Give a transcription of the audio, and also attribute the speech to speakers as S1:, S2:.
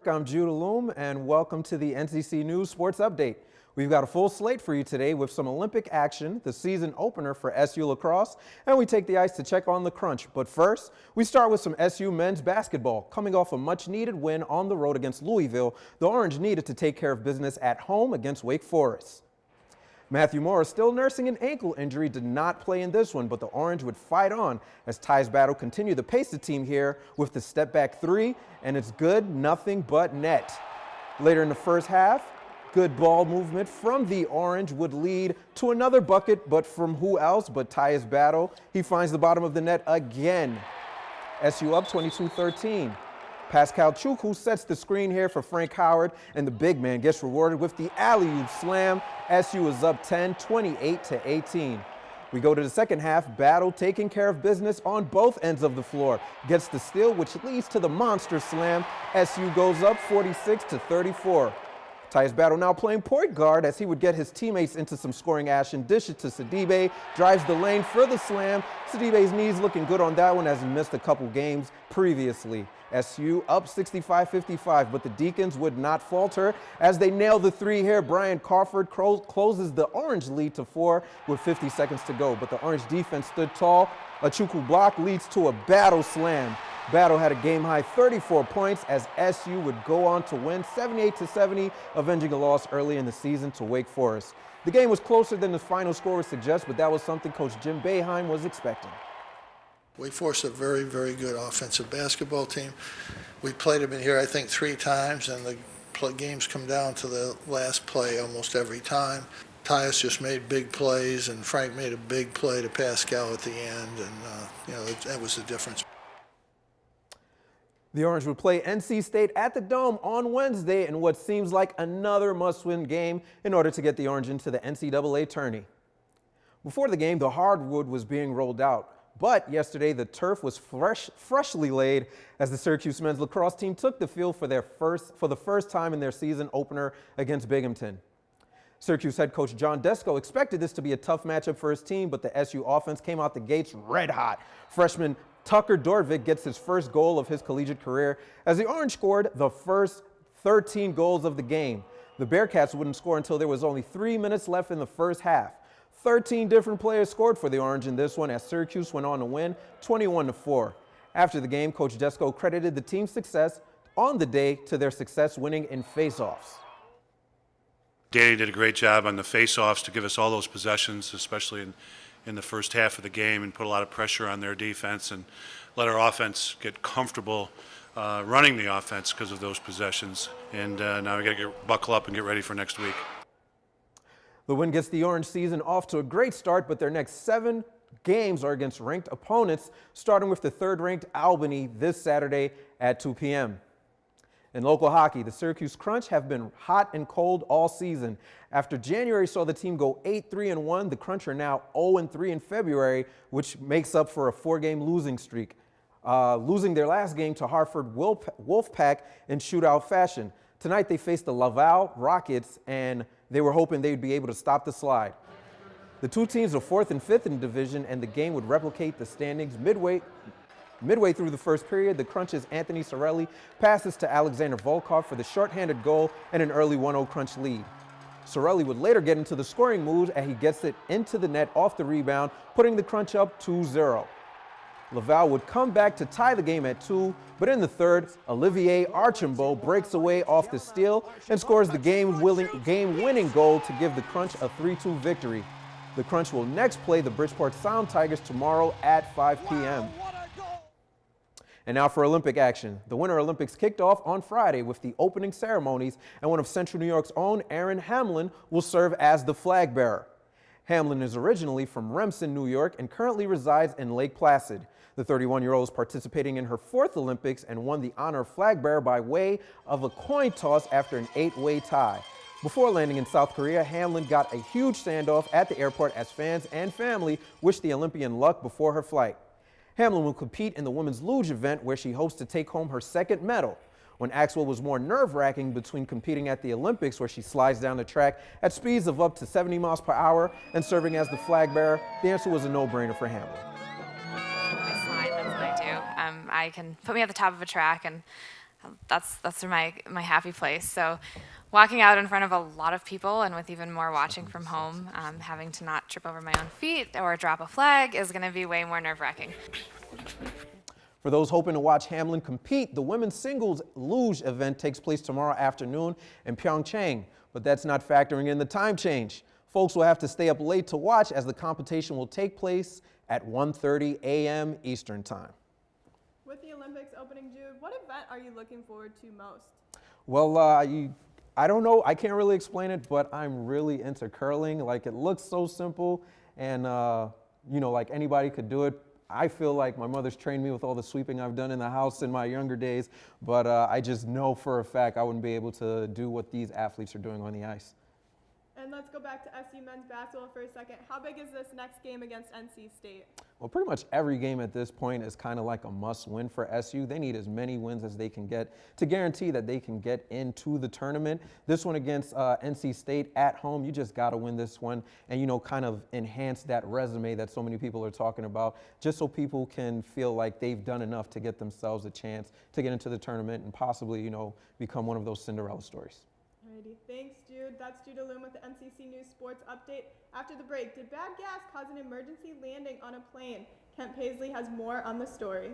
S1: I'm Jude Allume, and welcome to the NCC News Sports Update. We've got a full slate for you today with some Olympic action, the season opener for SU Lacrosse, and we take the ice to check on the Crunch. But first, we start with some SU men's basketball. Coming off a much-needed win on the road against Louisville, the Orange needed to take care of business at home against Wake Forest. Matthew Moore, still nursing an ankle injury, did not play in this one, but the Orange would fight on as Ty's battle continued to pace the team here with the step-back three, and it's good, nothing but net. Later in the first half, good ball movement from the Orange would lead to another bucket, but from who else but Ty's battle. He finds the bottom of the net again. SU up 22-13. Pascal Chukwu sets the screen here for Frank Howard, and the big man gets rewarded with the alley-oop slam. SU is up 10, 28-18. We go to the second half, battle taking care of business on both ends of the floor. Gets the steal, which leads to the monster slam. SU goes up 46-34. Ty's battle now playing point guard as he would get his teammates into some scoring action. Dish it to Sidibe, drives the lane for the slam. Sidibe's knees looking good on that one as he missed a couple games previously. SU up 65-55, but the Deacons would not falter as they nail the three here. Brian Crawford closes the Orange lead to 4 with 50 seconds to go, but the Orange defense stood tall. A Chukwu block leads to a battle slam. Battle had a game-high 34 points as SU would go on to win 78-70, avenging a loss early in the season to Wake Forest. The game was closer than the final score would suggest, but that was something Coach Jim Boeheim was expecting.
S2: Wake Forest is a very, very good offensive basketball team. We played them in here, I think, 3 times, and the games come down to the last play almost every time. Tyus just made big plays, and Frank made a big play to Pascal at the end, and that was the difference.
S1: The Orange would play NC State at the Dome on Wednesday in what seems like another must-win game in order to get the Orange into the NCAA tourney. Before the game, the hardwood was being rolled out. But yesterday, the turf was freshly laid as the Syracuse men's lacrosse team took the field for the first time in their season opener against Binghamton. Syracuse head coach John Desko expected this to be a tough matchup for his team, but the SU offense came out the gates red hot. Freshman Tucker Dorvik gets his first goal of his collegiate career as the Orange scored the first 13 goals of the game. The Bearcats wouldn't score until there was only 3 minutes left in the first half. 13 different players scored for the Orange in this one as Syracuse went on to win 21-4. After the game, Coach Desko credited the team's success on the day to their success winning in faceoffs.
S3: Danny did a great job on the faceoffs to give us all those possessions, especially in the first half of the game, and put a lot of pressure on their defense and let our offense get comfortable running the offense because of those possessions. And now we got to buckle up and get ready for next week.
S1: The win gets the Orange season off to a great start, but their next 7 games are against ranked opponents, starting with the 3rd-ranked Albany this Saturday at 2 p.m. In local hockey, the Syracuse Crunch have been hot and cold all season. After January saw the team go 8-3-1, the Crunch are now 0-3 in February, which makes up for a 4-game losing streak, losing their last game to Hartford Wolfpack in shootout fashion. Tonight they faced the Laval Rockets, and they were hoping they would be able to stop the slide. The two teams are 4th and 5th in the division, and the game would replicate the standings midway through the first period. The Crunch's Anthony Sorelli passes to Alexander Volkov for the shorthanded goal and an early 1-0 Crunch lead. Sorelli would later get into the scoring mood, and he gets it into the net off the rebound, putting the Crunch up 2-0. Laval would come back to tie the game at 2, but in the 3rd, Olivier Archambault breaks away off the steal and scores the game-winning goal to give the Crunch a 3-2 victory. The Crunch will next play the Bridgeport Sound Tigers tomorrow at 5 p.m. And now for Olympic action. The Winter Olympics kicked off on Friday with the opening ceremonies, and one of Central New York's own, Aaron Hamlin, will serve as the flag bearer. Hamlin is originally from Remsen, New York, and currently resides in Lake Placid. The 31-year-old is participating in her 4th Olympics and won the honor of flag bearer by way of a coin toss after an 8-way tie. Before landing in South Korea, Hamlin got a huge standoff at the airport as fans and family wished the Olympian luck before her flight. Hamlin will compete in the women's luge event where she hopes to take home her 2nd medal. When asked what was more nerve-wracking between competing at the Olympics, where she slides down the track at speeds of up to 70 miles per hour, and serving as the flag bearer, the answer was a no-brainer for Hamlin.
S4: I slide, that's what I do. I can put me at the top of a track and That's my happy place. So walking out in front of a lot of people and with even more watching from home, having to not trip over my own feet or drop a flag is going to be way more nerve-wracking.
S1: For those hoping to watch Hamlin compete, the women's singles luge event takes place tomorrow afternoon in Pyeongchang, but that's not factoring in the time change. Folks will have to stay up late to watch as the competition will take place at 1:30 a.m. Eastern Time.
S5: With the Olympics opening, Jude, what event are you looking forward to most?
S1: Well, I don't know. I can't really explain it, but I'm really into curling. Like, it looks so simple, and like anybody could do it. I feel like my mother's trained me with all the sweeping I've done in the house in my younger days, but I just know for a fact I wouldn't be able to do what these athletes are doing on the ice.
S5: And let's go back to SU men's basketball for a second. How big is this next game against NC State?
S1: Well, pretty much every game at this point is kind of like a must-win for SU. They need as many wins as they can get to guarantee that they can get into the tournament. This one against NC State at home, you just got to win this one and, kind of enhance that resume that so many people are talking about, just so people can feel like they've done enough to get themselves a chance to get into the tournament and possibly, become one of those Cinderella stories.
S5: Alrighty, thanks, Jude. That's Jude Allume with the NCC News Sports Update. After the break, did bad gas cause an emergency landing on a plane? Kent Paisley has more on the story.